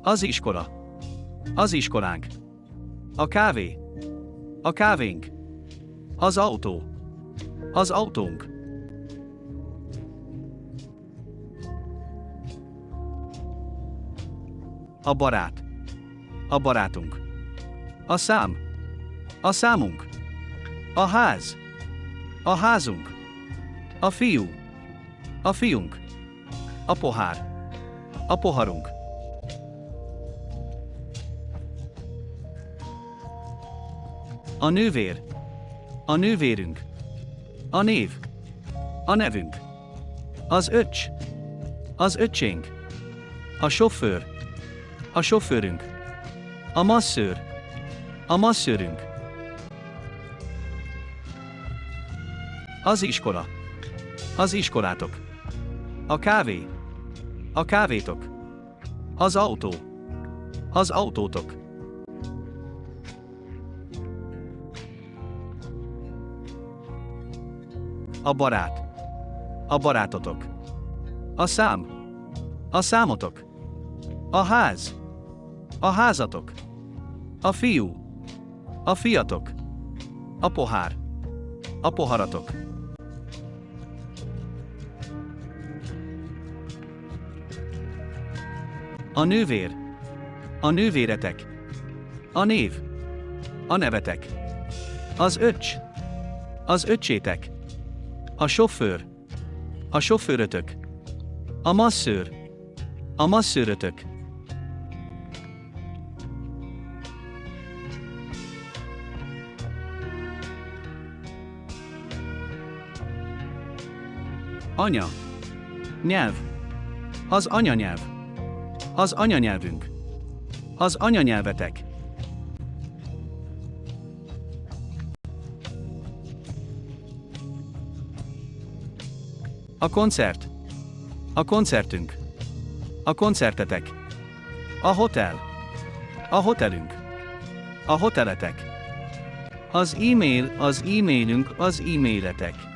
Az iskola. Az iskolánk. A kávé. A kávénk. Az autó. Az autónk. A barát. A barátunk. A szám. A számunk. A ház. A házunk. A fiú. A fiunk. A pohár. A poharunk. A nővér. A nővérünk. A név. A nevünk. Az öcs. Az öccsénk. A sofőr. A sofőrünk. A masszőr. A masszőrünk. Az iskola. Az iskolátok. A kávé. A kávétok. Az autó. Az autótok. A barát. A barátotok. A szám. A számotok. A ház. A házatok. A fiú. A fiatok. A pohár. A poharatok. A nővér. A nővéretek. A név. A nevetek. Az öcs. Az öccsétek. A sofőr. A sofőrötök. A masszőr. A masszőrötök. Anya. Nyelv. Az anyanyelv. Az anyanyelvünk. Az anyanyelvetek. A koncert. A koncertünk. A koncertetek. A hotel. A hotelünk. A hoteletek. Az e-mail, az e-mailünk, az e-mailetek.